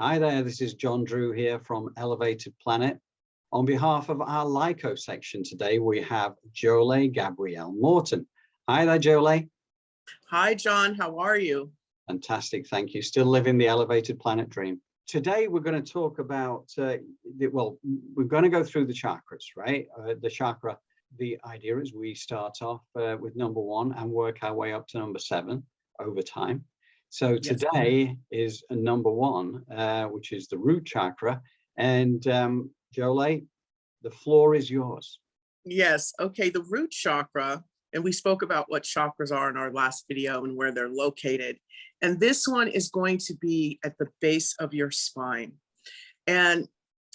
Hi there, this is John Drew here from Elevated Planet. On behalf of our LiCo section today, we have Jole Gabrielle Morton. Hi there, Jole. Hi, John. How are you? Fantastic, thank you. Still living the Elevated Planet dream. Today, we're going to talk about, we're going to go through the chakras, right? The chakra, the idea is we start off with number 1 and work our way up to number 7 over time. So today is number 1, which is the root chakra. And Jole, the floor is yours. Yes. Okay. The root chakra, and we spoke about what chakras are in our last video and where they're located. And this one is going to be at the base of your spine. And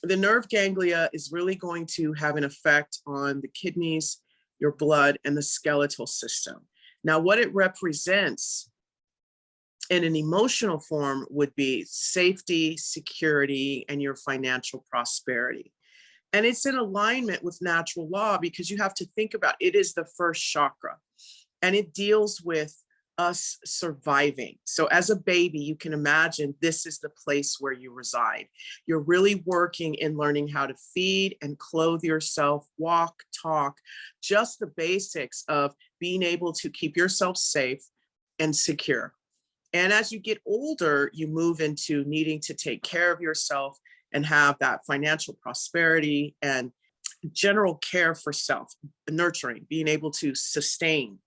the nerve ganglia is really going to have an effect on the kidneys, your blood, and the skeletal system. Now, what it represents in an emotional form would be safety, security, and your financial prosperity. And it's in alignment with natural law because you have to think about it is the first chakra and it deals with us surviving. So as a baby, you can imagine this is the place where you reside. You're really working in learning how to feed and clothe yourself, walk, talk, just the basics of being able to keep yourself safe and secure. And as you get older, you move into needing to take care of yourself and have that financial prosperity and general care for self, nurturing, being able to sustain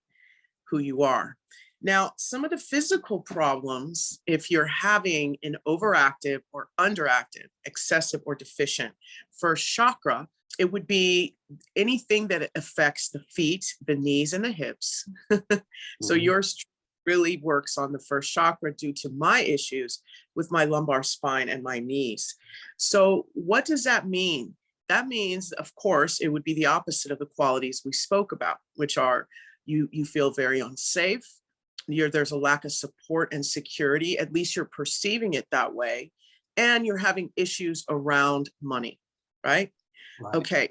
who you are. Now, some of the physical problems, if you're having an overactive or underactive, excessive or deficient first chakra, it would be anything that affects the feet, the knees, and the hips. So yours really works on the first chakra due to my issues with my lumbar spine and my knees. So what does that mean? That means, of course, it would be the opposite of the qualities we spoke about, which are you feel very unsafe. There's a lack of support and security, at least you're perceiving it that way. And you're having issues around money, right? Okay.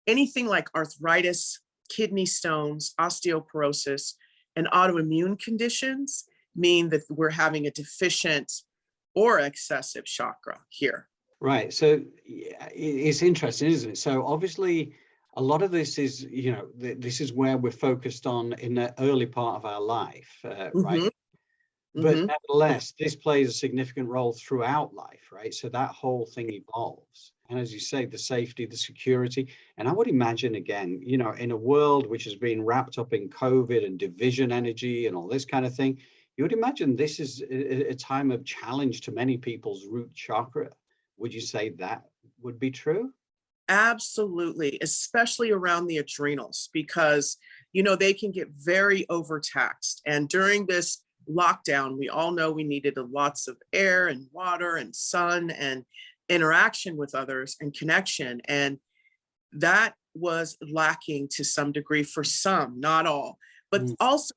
Anything like arthritis, kidney stones, osteoporosis, and autoimmune conditions mean that we're having a deficient or excessive chakra here. Right. So it's interesting, isn't it? So obviously, a lot of this is, this is where we're focused on in the early part of our life, right? But nevertheless, this plays a significant role throughout life, right? So that whole thing evolves. And as you say, the safety, the security. And I would imagine, again, in a world which has been wrapped up in COVID and division energy and all this kind of thing, you would imagine this is a time of challenge to many people's root chakra. Would you say that would be true? Absolutely, especially around the adrenals, because, they can get very overtaxed. And during this lockdown, we all know we needed lots of air and water and sun and interaction with others and connection. And that was lacking to some degree for some, not all, but also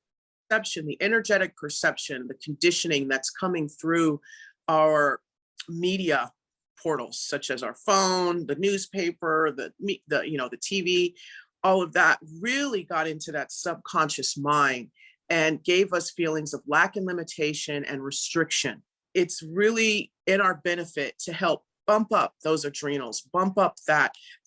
perception, the energetic perception, the conditioning that's coming through our media portals, such as our phone, the newspaper, the TV, all of that really got into that subconscious mind and gave us feelings of lack and limitation and restriction. It's really in our benefit to help bump up those adrenals, bump up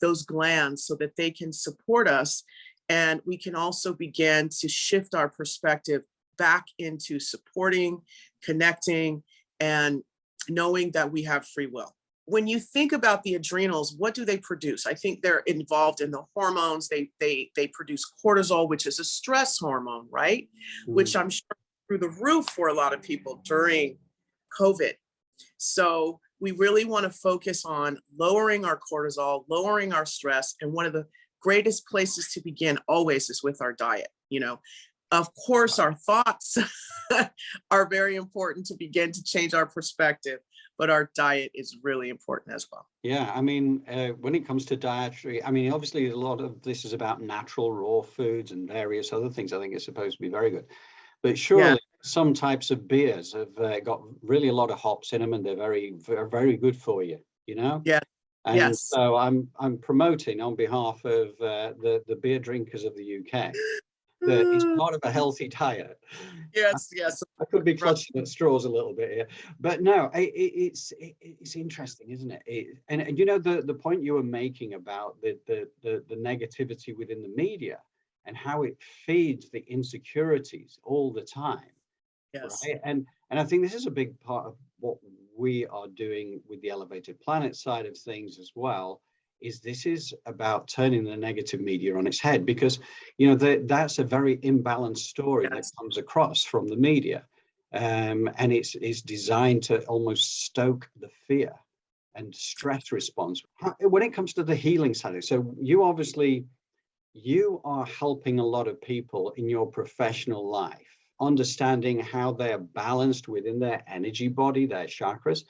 those glands so that they can support us. And we can also begin to shift our perspective back into supporting, connecting, and knowing that we have free will. When you think about the adrenals, what do they produce? I think they're involved in the hormones. They produce cortisol, which is a stress hormone, right? Which I'm sure through the roof for a lot of people during COVID. So we really want to focus on lowering our cortisol, lowering our stress. And one of the greatest places to begin always is with our diet. Of course, our thoughts are very important to begin to change our perspective, but our diet is really important as well. Yeah, I mean, when it comes to dietary, obviously a lot of this is about natural raw foods and various other things. I think it's supposed to be very good. But surely some types of beers have got really a lot of hops in them, and they're very, very good for you, Yeah. And so I'm promoting on behalf of the beer drinkers of the UK It's part of a healthy diet. Yes, yes. I could be clutching at straws a little bit here, but no, it's interesting, isn't it? And you know, the point you were making about the negativity within the media and how it feeds the insecurities all the time, Yes. right? And I think this is a big part of what we are doing with the Elevated Planet side of things as well. This is about turning the negative media on its head, because you know that's a very imbalanced story that comes across from the media, and it's designed to almost stoke the fear and stress response. When it comes to the healing side, so you are helping a lot of people in your professional life, understanding how they're balanced within their energy body, their chakras.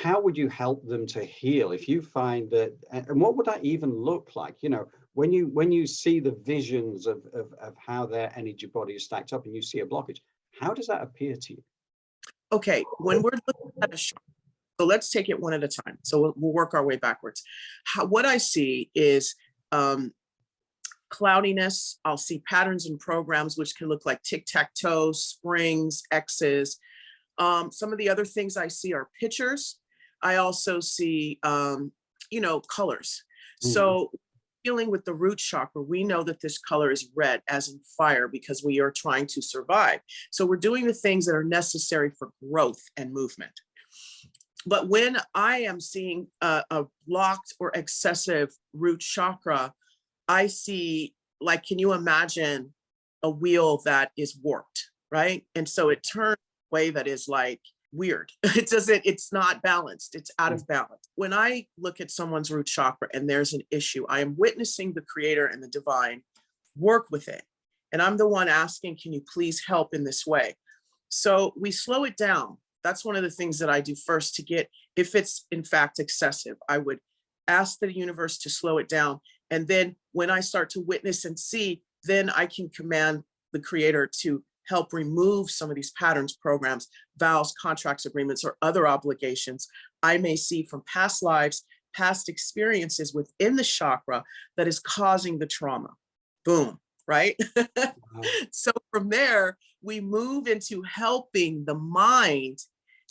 How would you help them to heal if you find that, and what would that even look like? You know, when you see the visions of how their energy body is stacked up and you see a blockage, how does that appear to you? Okay, when we're looking at a chakra, so let's take it one at a time. So we'll work our way backwards. What I see is cloudiness. I'll see patterns and programs, which can look like tic-tac-toe, springs, X's. Some of the other things I see are pictures. I also see, you know, colors. So dealing with the root chakra, we know that this color is red, as in fire, because we are trying to survive. So we're doing the things that are necessary for growth and movement. But when I am seeing a blocked or excessive root chakra, I see, like, can you imagine a wheel that is warped, right? And so it turns a way that is like weird. It's not balanced. It's out of balance. When I look at someone's root chakra and there's an issue, I am witnessing the creator and the divine work with it. And I'm the one asking, can you please help in this way? So we slow it down. That's one of the things that I do first to get, if it's in fact excessive, I would ask the universe to slow it down. And then when I start to witness and see, then I can command the creator to help remove some of these patterns, programs, vows, contracts, agreements, or other obligations I may see from past lives, past experiences within the chakra that is causing the trauma. Boom, right? So from there, we move into helping the mind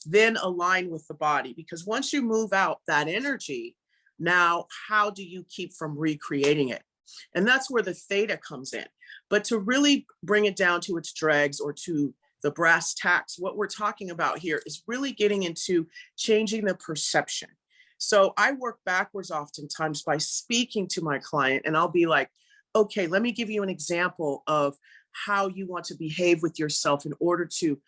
then align with the body. Because once you move out that energy, now how do you keep from recreating it? And that's where the theta comes in. But to really bring it down to its dregs, or to the brass tacks, what we're talking about here is really getting into changing the perception. So I work backwards oftentimes by speaking to my client, and I'll be like, okay, let me give you an example of how you want to behave with yourself in order to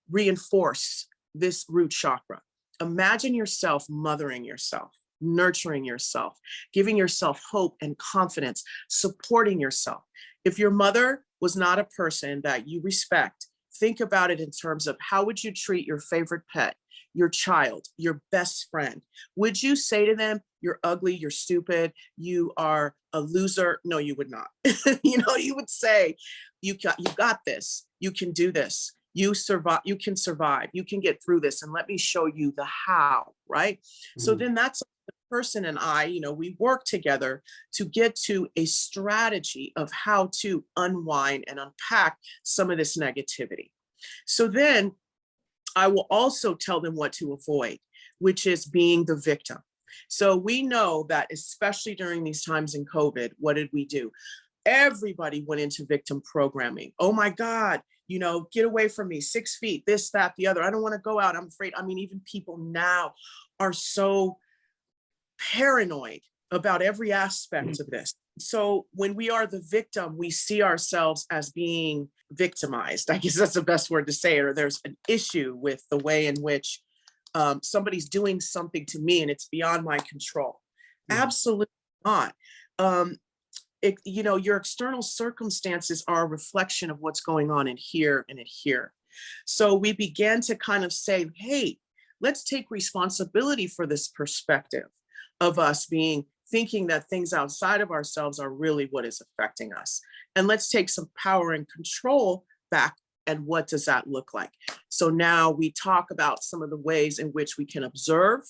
reinforce this root chakra. Imagine yourself mothering yourself, nurturing yourself, giving yourself hope and confidence, supporting yourself. If your mother was not a person that you respect, think about it in terms of how would you treat your favorite pet, your child, your best friend? Would you say to them, you're ugly, you're stupid, you are a loser? No, you would not. You would say, you got this, you can do this, you can survive, you can get through this, and let me show you the how, right? So then that's the person and I, we work together to get to a strategy of how to unwind and unpack some of this negativity. So then I will also tell them what to avoid, which is being the victim. So we know that, especially during these times in COVID, what did we do? Everybody went into victim programming. Oh my God, get away from me, 6 feet, this, that, the other. I don't want to go out. I'm afraid. I mean, even people now are so paranoid about every aspect of this. So when we are the victim, we see ourselves as being victimized. I guess that's the best word to say it, or there's an issue with the way in which somebody's doing something to me and it's beyond my control. Absolutely not. Your external circumstances are a reflection of what's going on in here and in here. So we began to kind of say, hey, let's take responsibility for this perspective of us thinking that things outside of ourselves are really what is affecting us. And let's take some power and control back. And what does that look like? So now we talk about some of the ways in which we can observe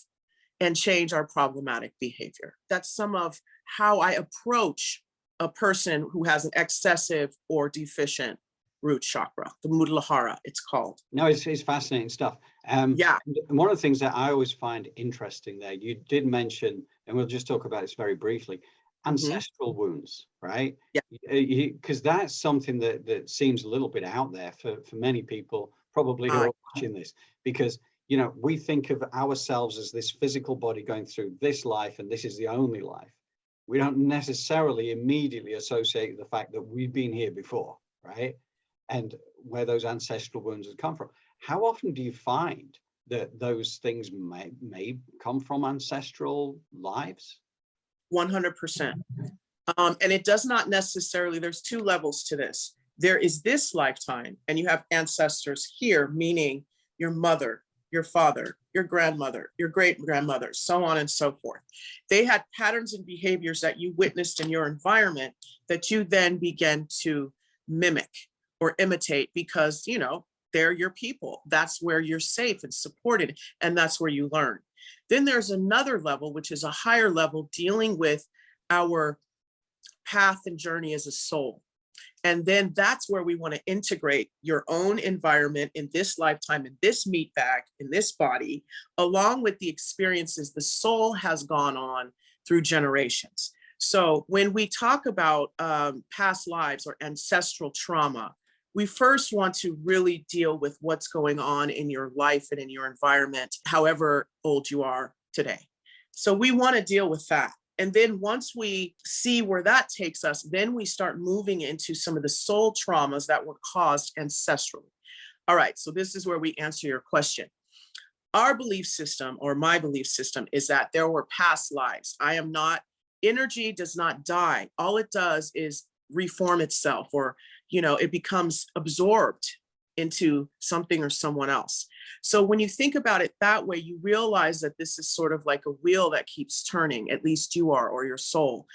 and change our problematic behavior. That's some of how I approach a person who has an excessive or deficient root chakra, the Muladhara, it's called. No, it's fascinating stuff. Yeah. And one of the things that I always find interesting there, you did mention, and we'll just talk about this very briefly, ancestral wounds, right? Yeah. Because that's something that seems a little bit out there for many people, probably who are watching this, because you know, we think of ourselves as this physical body going through this life, and this is the only life. We don't necessarily immediately associate the fact that we've been here before, right? And where those ancestral wounds have come from. How often do you find that those things may come from ancestral lives? 100%. And it does not necessarily, there's two levels to this. There is this lifetime, and you have ancestors here, meaning your mother, your father, your grandmother, your great-grandmother, so on and so forth. They had patterns and behaviors that you witnessed in your environment that you then began to mimic or imitate because, you know, they're your people. That's where you're safe and supported, and that's where you learn. Then there's another level, which is a higher level, dealing with our path and journey as a soul. And then that's where we want to integrate your own environment in this lifetime, in this meat bag, in this body, along with the experiences the soul has gone on through generations. So when we talk about past lives or ancestral trauma, we first want to really deal with what's going on in your life and in your environment, however old you are today. So we want to deal with that. And then once we see where that takes us, then we start moving into some of the soul traumas that were caused ancestrally. All right, so this is where we answer your question. Our belief system, or my belief system, is that there were past lives. Energy does not die. All it does is reform itself, or, you know, it becomes absorbed into something or someone else. So when you think about it that way, you realize that this is sort of like a wheel that keeps turning, at least you are, or your soul,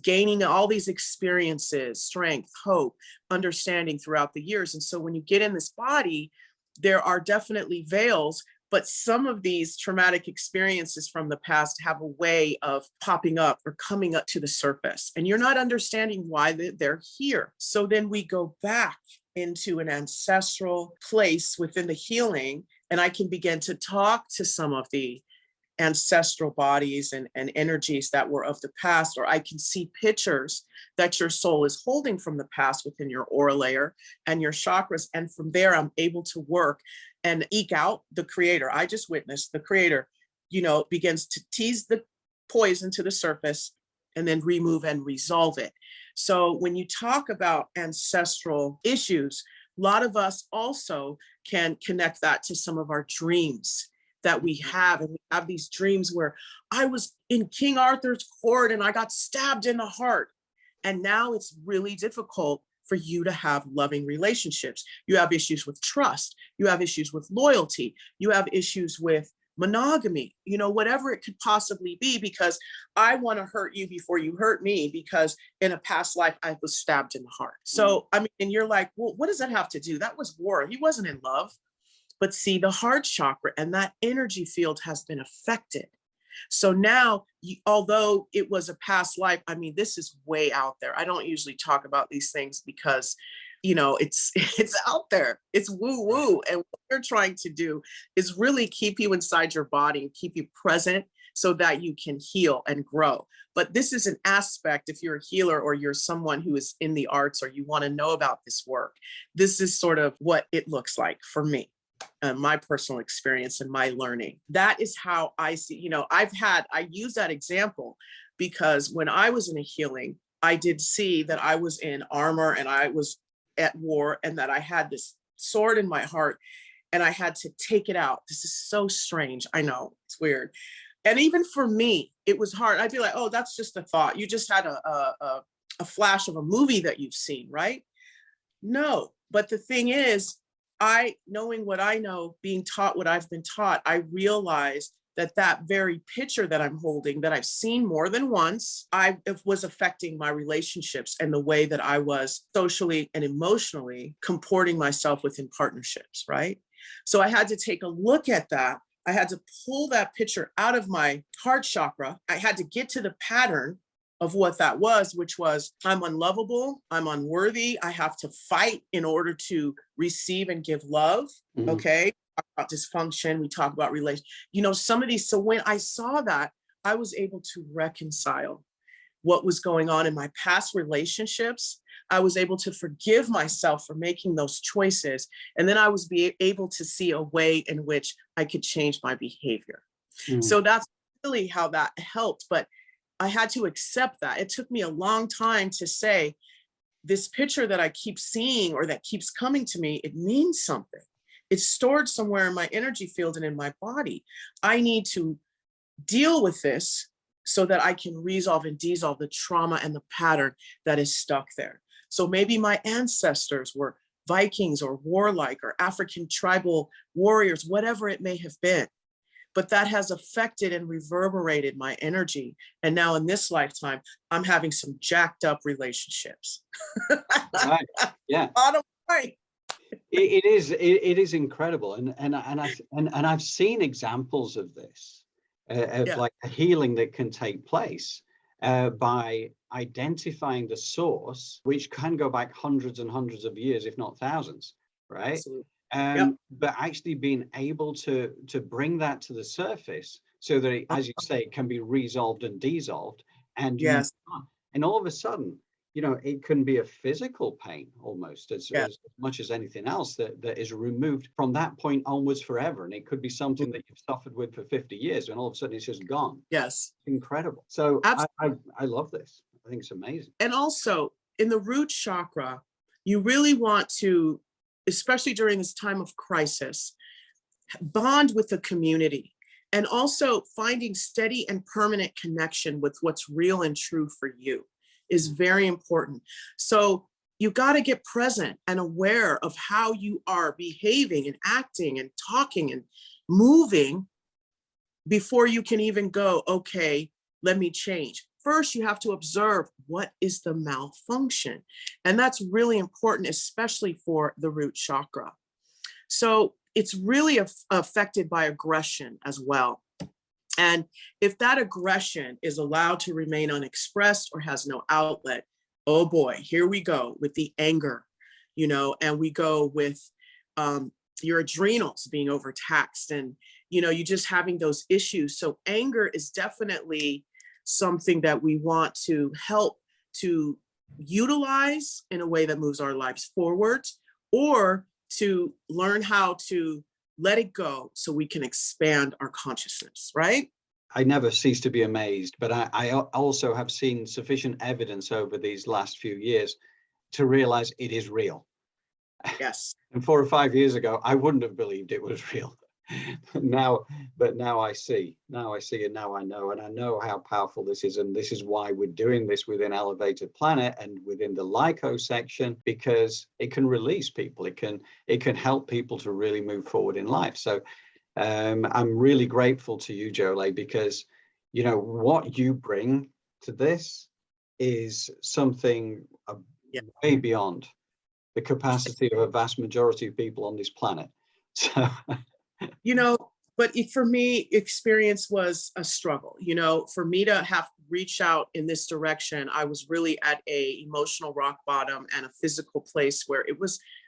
gaining all these experiences, strength, hope, understanding throughout the years. And so when you get in this body, there are definitely veils, but some of these traumatic experiences from the past have a way of popping up or coming up to the surface, and you're not understanding why they're here. So then we go back into an ancestral place within the healing, and I can begin to talk to some of the ancestral bodies and energies that were of the past, or I can see pictures that your soul is holding from the past within your aura layer and your chakras. And from there, I'm able to work and eke out the creator. I just witnessed the creator, you know, begins to tease the poison to the surface and then remove and resolve it. So when you talk about ancestral issues, a lot of us also can connect that to some of our dreams that we have. And we have these dreams where I was in King Arthur's court and I got stabbed in the heart. And now it's really difficult for you to have loving relationships. You have issues with trust. You have issues with loyalty. You have issues with monogamy, you know, whatever it could possibly be, because I want to hurt you before you hurt me, because in a past life, I was stabbed in the heart. So, I mean, and you're like, well, what does that have to do? That was war. He wasn't in love. But see, the heart chakra and that energy field has been affected. So now, although it was a past life, I mean, this is way out there. I don't usually talk about these things because, you know, it's out there. It's woo woo. And what we're trying to do is really keep you inside your body and keep you present so that you can heal and grow. But this is an aspect, if you're a healer or you're someone who is in the arts or you want to know about this work, this is sort of what it looks like for me. My personal experience and my learning. That is how I see, you know, I use that example because when I was in a healing, I did see that I was in armor and I was at war and that I had this sword in my heart and I had to take it out. This is so strange. I know, it's weird. And even for me, it was hard. I'd be like, oh, that's just a thought. You just had a flash of a movie that you've seen, right? No, but the thing is, knowing what I know, being taught what I've been taught, I realized that very picture that I'm holding, that I've seen more than once, it was affecting my relationships and the way that I was socially and emotionally comporting myself within partnerships, right? So I had to take a look at that. I had to pull that picture out of my heart chakra. I had to get to the pattern of what that was, which was I'm unlovable, I'm unworthy, I have to fight in order to receive and give love. Okay. Talk about dysfunction, we talk about relation, some of these. So when I saw that, I was able to reconcile what was going on in my past relationships. I was able to forgive myself for making those choices. And then I was able to see a way in which I could change my behavior. So that's really how that helped. But I had to accept that. It took me a long time to say, this picture that I keep seeing or that keeps coming to me, it means something. It's stored somewhere in my energy field and in my body. I need to deal with this so that I can resolve and dissolve the trauma and the pattern that is stuck there. So maybe my ancestors were Vikings or warlike or African tribal warriors, whatever it may have been. But that has affected and reverberated my energy. And now in this lifetime, I'm having some jacked up relationships. Right. Yeah. Bottom line. It is incredible. And I've seen examples of this, of like a healing that can take place by identifying the source, which can go back hundreds and hundreds of years, if not thousands, right? Absolutely. But actually being able to bring that to the surface so that it, as you say, it can be resolved and dissolved. And and all of a sudden, it can be a physical pain almost as much as anything else that is removed from that point onwards forever. And it could be something that you've suffered with for 50 years and all of a sudden it's just gone. Yes. Incredible. So I love this. I think it's amazing. And also in the root chakra, you really want to, especially during this time of crisis, bond with the community and also finding steady and permanent connection with what's real and true for you is very important. So you got to get present and aware of how you are behaving and acting and talking and moving before you can even go, okay, let me change. First, you have to observe what is the malfunction. And that's really important, especially for the root chakra. So it's really affected by aggression as well. And if that aggression is allowed to remain unexpressed or has no outlet, oh boy, here we go with the anger, and we go with your adrenals being overtaxed and, you just having those issues. So anger is definitely something that we want to help to utilize in a way that moves our lives forward, or to learn how to let it go so we can expand our consciousness, right? I never cease to be amazed, but I also have seen sufficient evidence over these last few years to realize it is real. Yes. And 4 or 5 years ago, I wouldn't have believed it was real. But now I see, and now I know how powerful this is. And this is why we're doing this within Elevated Planet and within the LiCo section, because it can release people. It can help people to really move forward in life. So I'm really grateful to you, Jole, because, what you bring to this is something way beyond the capacity of a vast majority of people on this planet. So but for me, experience was a struggle. For me to have reached out in this direction, I was really at a emotional rock bottom and a physical place where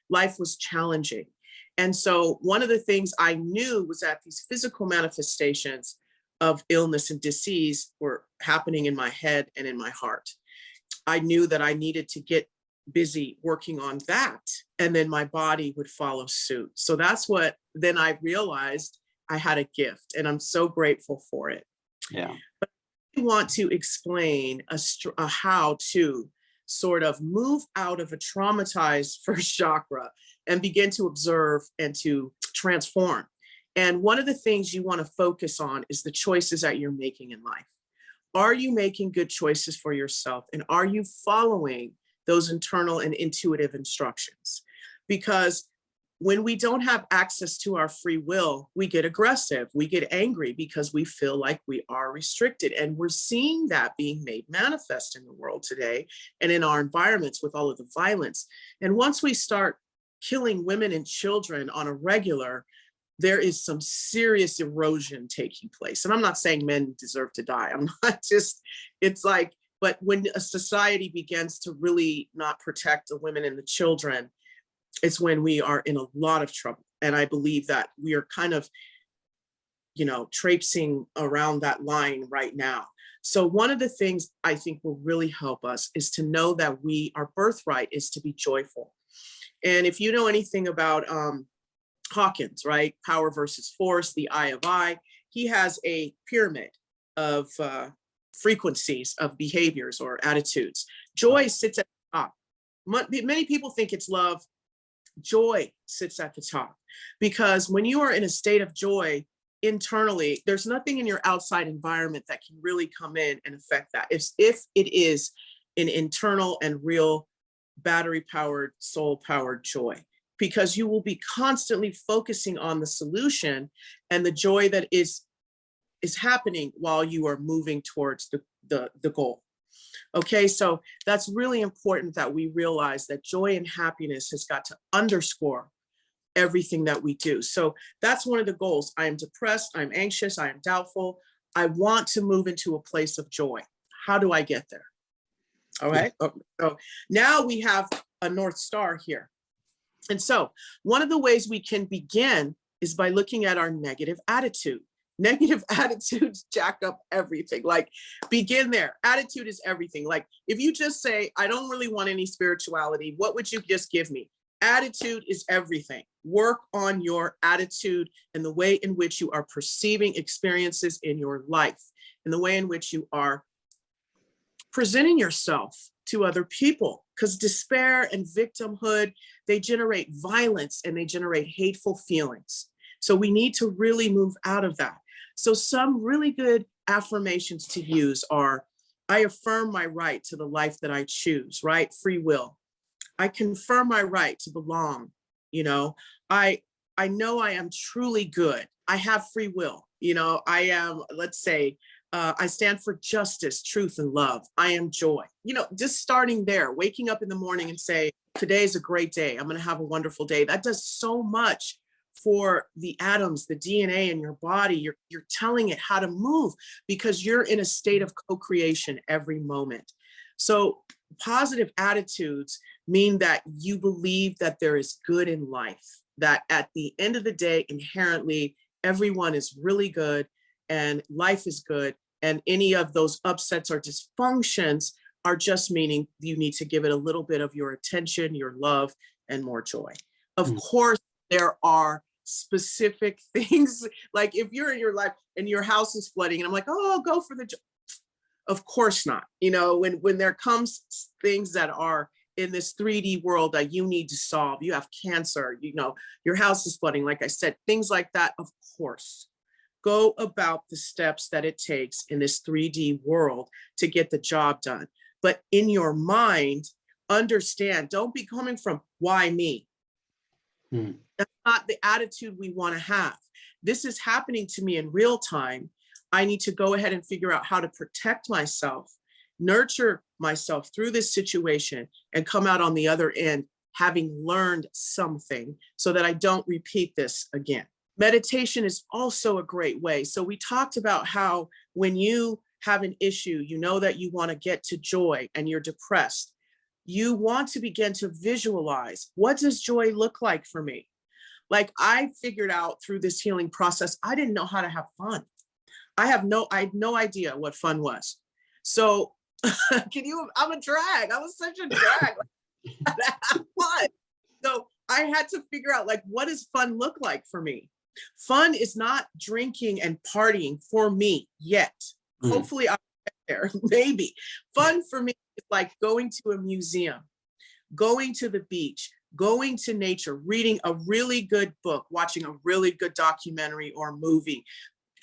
life was challenging. And so one of the things I knew was that these physical manifestations of illness and disease were happening in my head and in my heart. I knew that I needed to get busy working on that, and then my body would follow suit. So that's then I realized I had a gift, and I'm so grateful for it. Yeah. But I want to explain how to sort of move out of a traumatized first chakra and begin to observe and to transform. And one of the things you want to focus on is the choices that you're making in life. Are you making good choices for yourself? And are you following those internal and intuitive instructions? Because when we don't have access to our free will, we get aggressive, we get angry because we feel like we are restricted. And we're seeing that being made manifest in the world today and in our environments with all of the violence. And once we start killing women and children on a regular, there is some serious erosion taking place. And I'm not saying men deserve to die. I'm not just, it's like But when a society begins to really not protect the women and the children, it's when we are in a lot of trouble. And I believe that we are kind of, you know, traipsing around that line right now. So one of the things I think will really help us is to know that our birthright is to be joyful. And if you know anything about Hawkins, right? Power versus force, the eye of I, he has a pyramid of frequencies of behaviors or attitudes. Joy sits at the top. Many people think it's love. Joy sits at the top, because when you are in a state of joy internally, there's nothing in your outside environment that can really come in and affect that. If it is an internal and real battery powered, soul powered joy, because you will be constantly focusing on the solution and the joy that is happening while you are moving towards the goal. Okay, so that's really important that we realize that joy and happiness has got to underscore everything that we do. So that's one of the goals. I am depressed, I'm anxious, I am doubtful. I want to move into a place of joy. How do I get there? All right, so now we have a North Star here. And so one of the ways we can begin is by looking at our negative attitude. Negative attitudes jack up everything. Like, begin there. Attitude is everything. Like, if you just say, I don't really want any spirituality, what would you just give me? Attitude is everything. Work on your attitude and the way in which you are perceiving experiences in your life, and the way in which you are presenting yourself to other people. Because despair and victimhood, they generate violence and they generate hateful feelings. So we need to really move out of that. So some really good affirmations to use are, I affirm my right to the life that I choose, right? Free will. I confirm my right to belong. You know, I know I am truly good. I have free will. You know, I am, let's say, I stand for justice, truth, and love. I am joy. You know, just starting there, waking up in the morning and say, today is a great day. I'm going to have a wonderful day. That does so much for the atoms, the DNA in your body. You're telling it how to move, because you're in a state of co-creation every moment. So positive attitudes mean that you believe that there is good in life, that at the end of the day, inherently, everyone is really good and life is good. And any of those upsets or dysfunctions are just meaning you need to give it a little bit of your attention, your love, and more joy. Of course, there are specific things, like if you're in your life and your house is flooding and I'm like, oh, go for the joy. Of course not. You know, when there comes things that are in this 3D world that you need to solve, you have cancer, you know, your house is flooding, like I said, things like that, of course. Go about the steps that it takes in this 3D world to get the job done. But in your mind, understand, don't be coming from why me? That's not the attitude we want to have. This is happening to me in real time. I need to go ahead and figure out how to protect myself, nurture myself through this situation, and come out on the other end having learned something so that I don't repeat this again. Meditation is also a great way. So we talked about how when you have an issue, you know that you want to get to joy and you're depressed, you want to begin to visualize, what does joy look like for me? Like, I figured out through this healing process, I didn't know how to have fun. I had no idea what fun was. So I'm a drag. I was such a drag. Fun. So I had to figure out, like, what does fun look like for me? Fun is not drinking and partying for me yet. Hopefully I'll get there, maybe. Fun for me is like going to a museum, going to the beach, going to nature, reading a really good book, watching a really good documentary or movie,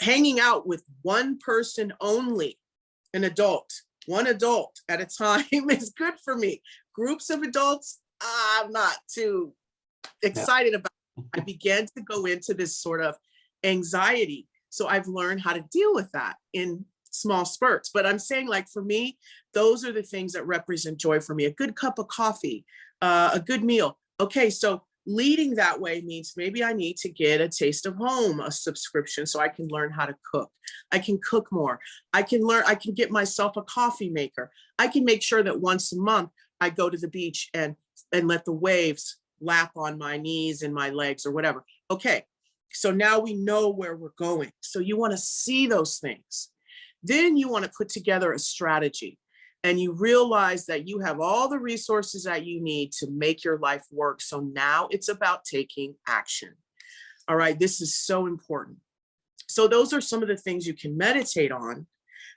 hanging out with one person only, an adult, one adult at a time is good for me. Groups of adults, I'm not too excited about. I began to go into this sort of anxiety. So I've learned how to deal with that in small spurts. But I'm saying, like, for me, those are the things that represent joy for me. A good cup of coffee, a good meal. Okay, so leading that way means maybe I need to get a Taste of Home, a subscription, so I can learn how to cook. I can cook more. I can get myself a coffee maker. I can make sure that once a month I go to the beach and let the waves lap on my knees and my legs or whatever. Okay, so now we know where we're going. So you want to see those things. Then you want to put together a strategy, and you realize that you have all the resources that you need to make your life work. So now it's about taking action. All right, this is so important. So those are some of the things you can meditate on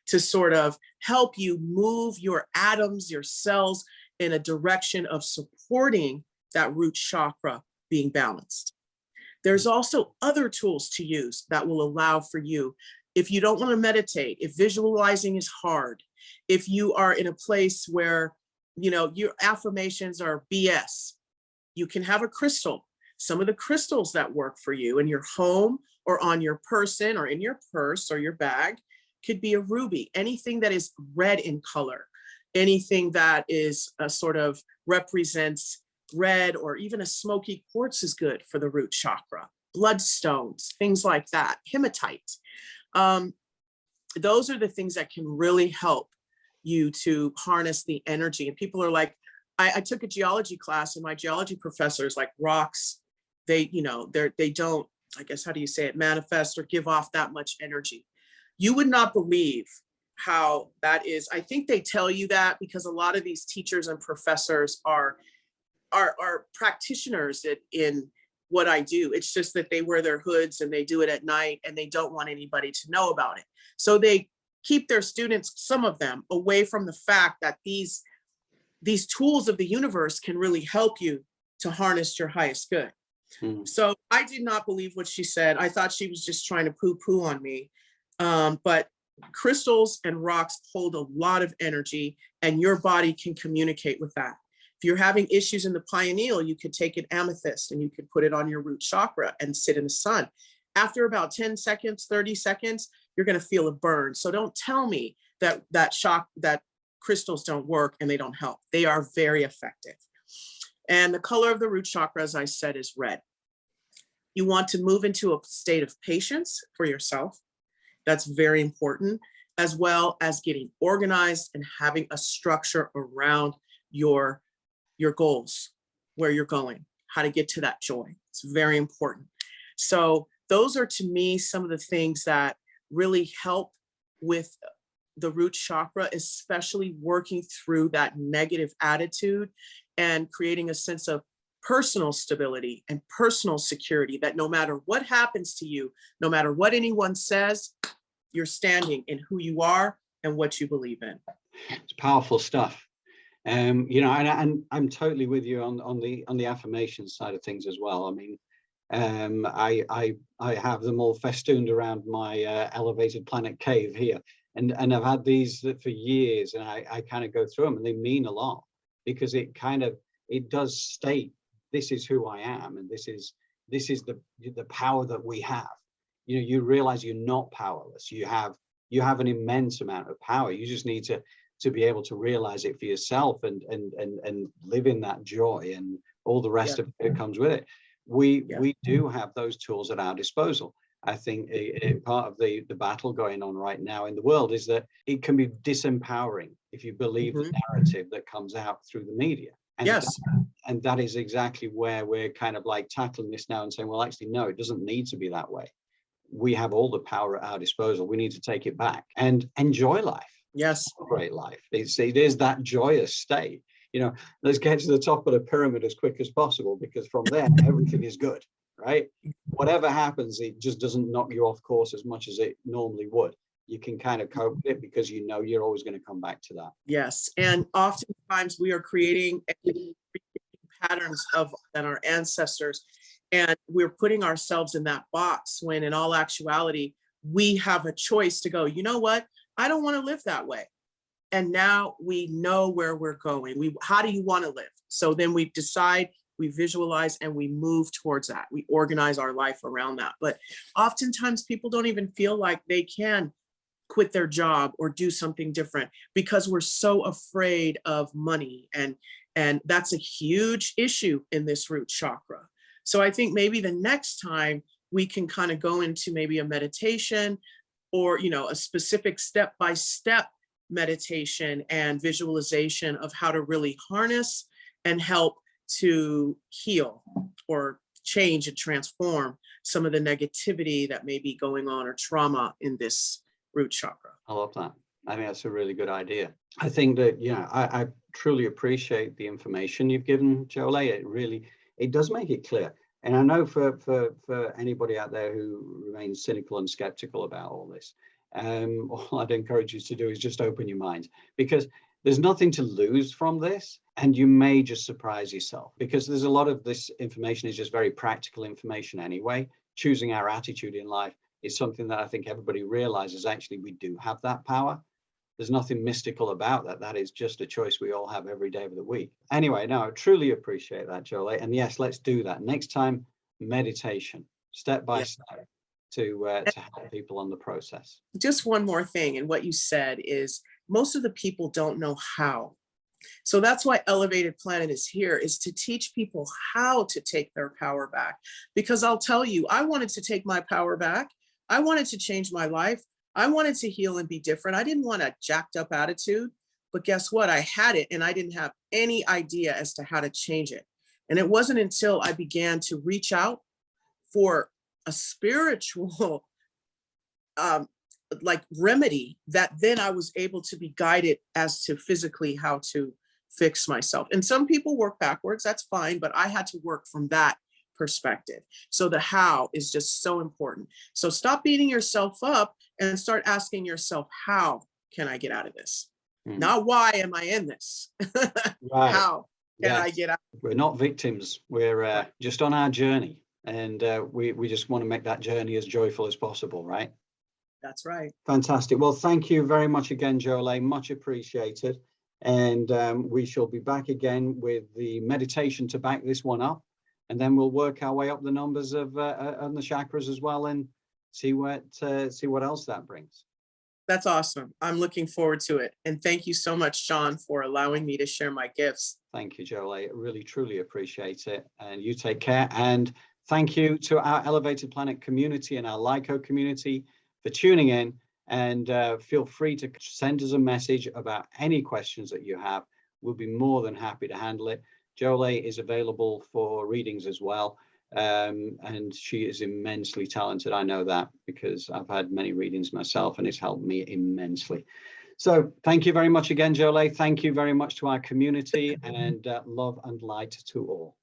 to sort of help you move your atoms, your cells in a direction of supporting that root chakra being balanced. There's also other tools to use that will allow for you, if you don't want to meditate, if visualizing is hard, if you are in a place where, you know, your affirmations are BS, you can have a crystal. Some of the crystals that work for you in your home or on your person or in your purse or your bag could be a ruby, anything that is red in color, anything that is sort of represents red, or even a smoky quartz is good for the root chakra, bloodstones, things like that, hematite. Those are the things that can really help you to harness the energy. And people are like, I took a geology class, and my geology professor is like, rocks, they don't, I guess, how do you say it, manifest or give off that much energy. You would not believe how that is. I think they tell you that because a lot of these teachers and professors are practitioners in what I do. It's just that they wear their hoods and they do it at night, and they don't want anybody to know about it. So they keep their students, some of them, away from the fact that these tools of the universe can really help you to harness your highest good. So I did not believe what she said. I thought she was just trying to poo-poo on me. But crystals and rocks hold a lot of energy, and your body can communicate with that. If you're having issues in the pineal, you could take an amethyst and you could put it on your root chakra and sit in the sun. After about 10 seconds, 30 seconds, you're going to feel a burn. So don't tell me that crystals don't work and they don't help. They are very effective. And the color of the root chakra, as I said, is red. You want to move into a state of patience for yourself. That's very important, as well as getting organized and having a structure around your goals, where you're going, how to get to that joy. It's very important. So those are, to me, some of the things that really help with the root chakra, especially working through that negative attitude and creating a sense of personal stability and personal security, that no matter what happens to you, no matter what anyone says, you're standing in who you are and what you believe in. It's powerful stuff. You know, and I'm totally with you on the affirmation side of things as well. I mean, I have them all festooned around my elevated planet cave here, and I've had these for years, and I kind of go through them, and they mean a lot, because it does state, this is who I am, and this is the power that we have. You know, you realize you're not powerless. You have an immense amount of power. You just need to be able to realize it for yourself and live in that joy and all the rest of it comes with it. We do have those tools at our disposal. I think part of the battle going on right now in the world is that it can be disempowering if you believe the narrative that comes out through the media. And that is exactly where we're kind of like tackling this now and saying, well, actually, no, it doesn't need to be that way. We have all the power at our disposal. We need to take it back and enjoy life. Yes. Great life. It is that joyous state. You know, let's get to the top of the pyramid as quick as possible, because from there, everything is good, right? Whatever happens, it just doesn't knock you off course as much as it normally would. You can kind of cope with it because you know you're always going to come back to that. Yes. And oftentimes we are creating patterns than our ancestors, and we're putting ourselves in that box when in all actuality, we have a choice to go, you know what? I don't want to live that way. And now we know where we're going. How do you want to live? So then we decide, we visualize, and we move towards that. We organize our life around that. But oftentimes people don't even feel like they can quit their job or do something different because we're so afraid of money. And that's a huge issue in this root chakra. So I think maybe the next time we can kind of go into maybe a meditation or, you know, a specific step-by-step meditation and visualization of how to really harness and help to heal or change and transform some of the negativity that may be going on or trauma in this root chakra. I love that. I think that's a really good idea. I think that, yeah, I truly appreciate the information you've given, Jole. It does make it clear. And I know for anybody out there who remains cynical and skeptical about all this, all I'd encourage you to do is just open your mind, because there's nothing to lose from this, and you may just surprise yourself, because there's a lot of this information is just very practical information anyway. Choosing our attitude in life is something that I think everybody realizes actually we do have that power. There's nothing mystical about that. That is just a choice we all have every day of the week. Anyway, no, I truly appreciate that, Jole. And yes, let's do that. Next time, meditation, step by step, to help people on the process. Just one more thing, and what you said is most of the people don't know how. So that's why Elevated Planet is here, is to teach people how to take their power back. Because I'll tell you, I wanted to take my power back. I wanted to change my life. I wanted to heal and be different. I didn't want a jacked up attitude, but guess what? I had it and I didn't have any idea as to how to change it. And it wasn't until I began to reach out for a spiritual like remedy that then I was able to be guided as to physically how to fix myself. And some people work backwards, that's fine, but I had to work from that perspective. So the how is just so important. So stop beating yourself up and start asking yourself, how can I get out of this? Not why am I in this? Right. How can I get out? We're not victims. We're just on our journey, and we just want to make that journey as joyful as possible, right? That's right. Fantastic. Well, thank you very much again, Jole. Much appreciated. And we shall be back again with the meditation to back this one up. And then we'll work our way up the numbers of on the chakras as well, and see what else that brings. That's awesome. I'm looking forward to it. And thank you so much, Sean, for allowing me to share my gifts. Thank you, Jole. I really, truly appreciate it. And you take care. And thank you to our Elevated Planet community and our LiCo community for tuning in. And feel free to send us a message about any questions that you have. We'll be more than happy to handle it. Jole is available for readings as well. And she is immensely talented. I know that because I've had many readings myself, and it's helped me immensely. So thank you very much again, Jole. Thank you very much to our community, and love and light to all.